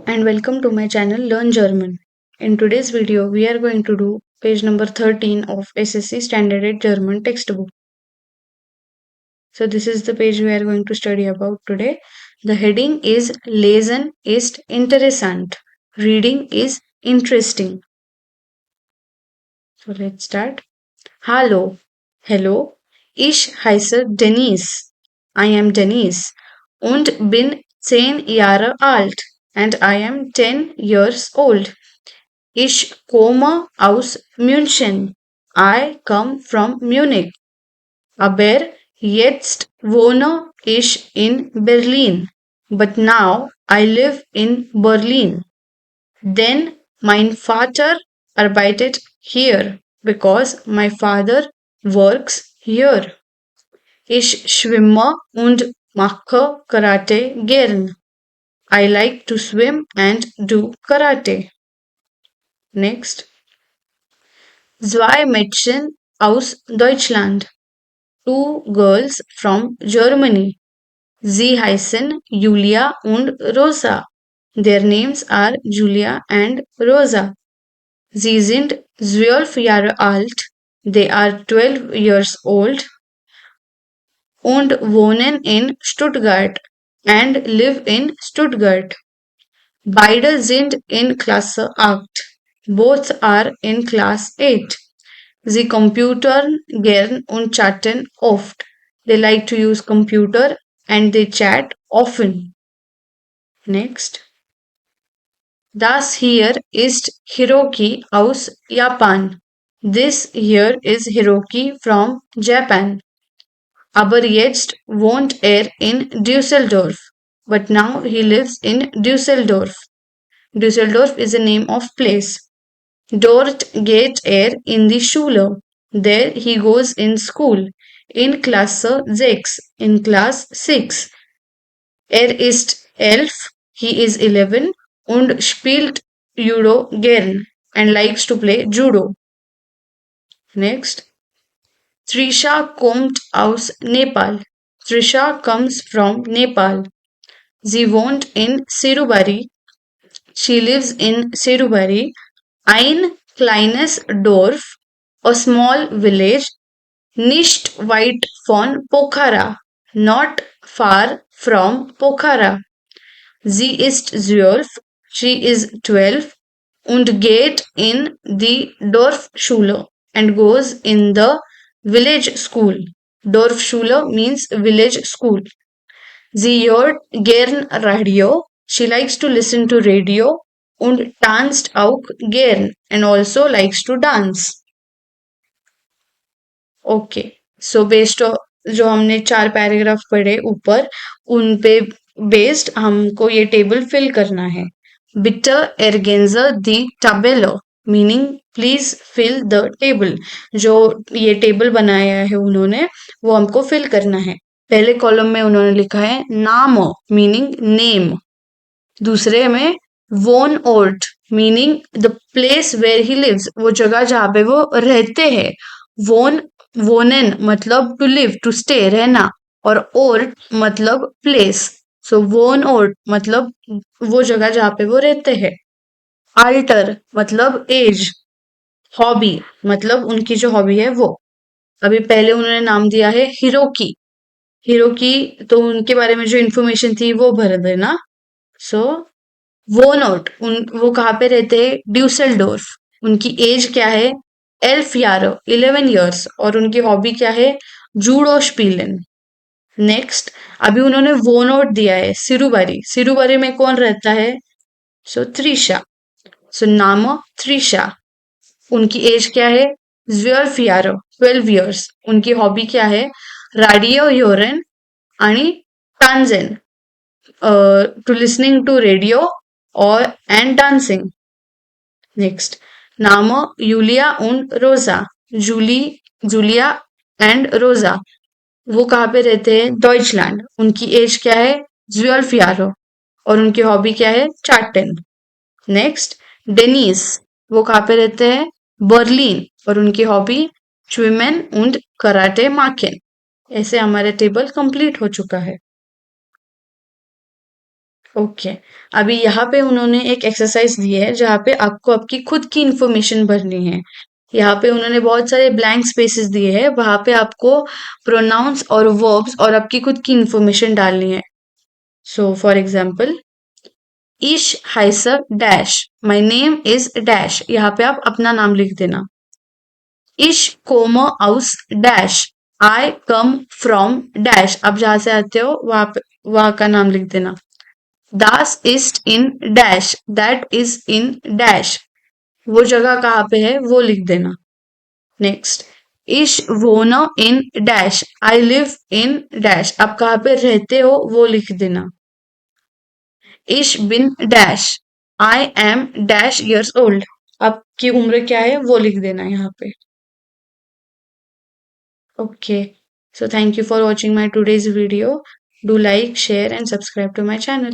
and welcome to my channel Learn German. In today's video, we are going to do page number 13 of SSC Standard 8 German textbook. So this is the page we are going to study about today. The heading is Lesen ist interessant. Reading is interesting. So let's start. Hallo. Hello. Ich heiße Denise. I am Denise und bin 10 Jahre alt and I am 10 years old. Ich komme aus München. I come from Munich. Aber jetzt wohne ich in Berlin. But now I live in Berlin. Denn mein Vater arbeitet hier because my father works here. Ich schwimme und mache Karate gern. I like to swim and do karate. Next. Zwei Mädchen aus Deutschland. Two girls from Germany. Sie heißen Julia und Rosa. Their names are Julia and Rosa. Sie sind 12 Jahre alt. They are 12 years old. Und wohnen in Stuttgart. And live in Stuttgart. Beide sind in Klasse 8. Both are in Class 8. Sie computern gern und chatten oft. They like to use computer and they chat often. Next. Das hier ist Hiroki aus Japan. This here is Hiroki from Japan. Aber jetzt wohnt in Düsseldorf. But now he lives in Düsseldorf. Düsseldorf is a name of place. Dort geht in die Schule. There he goes in school. In Klasse 6. In class 6. Ist 11. He is 11 und spielt Judo gern and likes to play judo. Next. Trisha kommt aus Nepal. Trisha comes from Nepal. Sie wohnt in Sirubari. She lives in Sirubari. Ein kleines Dorf, a small village, nicht weit von Pokhara, not far from Pokhara. Sie ist 12, she is 12 und geht in die Dorfschule and goes in the village school. Dorfschule means village school. Sie hört gern Radio. She likes to listen to radio und tanzt auch gern and also likes to dance. Okay so based जो हमने 4 paragraph पढ़े ऊपर उन पे based हमको ये table fill करना है. बिटर एरगेंजर दी tabella meaning please fill the table. जो ये टेबल बनाया है उन्होंने वो हमको फिल करना है. पहले कॉलम में उन्होंने लिखा है नाम मीनिंग नेम. दूसरे में वोन ओर्ट meaning the place where he lives, वो जगह जहाँ पे वो रहते हैं. वोन वोनेन मतलब टू लिव टू स्टे रहना और ओर्ट मतलब प्लेस. सो वोन ओर्ट मतलब वो जगह जहाँ पे वो रहते हैं. आल्टर मतलब एज. हॉबी मतलब उनकी जो हॉबी है वो. अभी पहले उन्होंने नाम दिया है हिरोकी. हिरोकी तो उनके बारे में जो इन्फॉर्मेशन थी वो भर देना. सो वो नोट वो कहाँ पे रहते हैं ड्यूसेलडोर्फ. उनकी एज क्या है 11 ईयर्स और उनकी हॉबी क्या है जूडो स्पीलन. नेक्स्ट अभी उन्होंने वो नोट दिया है सिरुबारी. सिरुबारी में कौन रहता है सो त्रिशा. सो नाम त्रिशा. उनकी एज क्या है 12 ईयर्स. उनकी हॉबी क्या है रेडियो योरन आणि टांजेन. To listening to radio or and dancing. Next, Name Julia und Rosa. Julia and Rosa. वो कहाँ पे रहते हैं डॉइचलैंड. उनकी एज क्या है 12 ईयर और उनकी हॉबी क्या है चार्टन. Next Dennis. वो कहाँ पे रहते हैं बर्लिन और उनकी हॉबी स्विमेन und कराटे माकेन. ऐसे हमारे टेबल कंप्लीट हो चुका है. ओके। अभी यहाँ पे उन्होंने एक एक्सरसाइज दी है जहाँ पे आपको आपकी खुद की इंफॉर्मेशन भरनी है। यहाँ पे उन्होंने बहुत सारे ब्लैंक स्पेसेस दिए हैं, वहां पे आपको प्रोनाउंस और वर्ब्स और आपकी खुद की इंफॉर्मेशन डालनी है। सो फॉर एग्जाम्पल, ईश हाइसर dash, my name is dash, यहाँ पे आप अपना नाम लिख देना। इश कोमो आउस dash, I come from dash, आप जहां से आते हो वहां का नाम लिख देना। दास इस्ट इन dash, that is in dash, वो जगह कहाँ पे है वो लिख देना। नेक्स्ट, इश वोनो इन dash, I live in dash, आप कहाँ पे रहते हो वो लिख देना। इश बिन dash, I am dash years old, आपकी उम्र क्या है वो लिख देना यहाँ पे। Okay, so thank you for watching my today's video. Do like, share, and subscribe to my channel.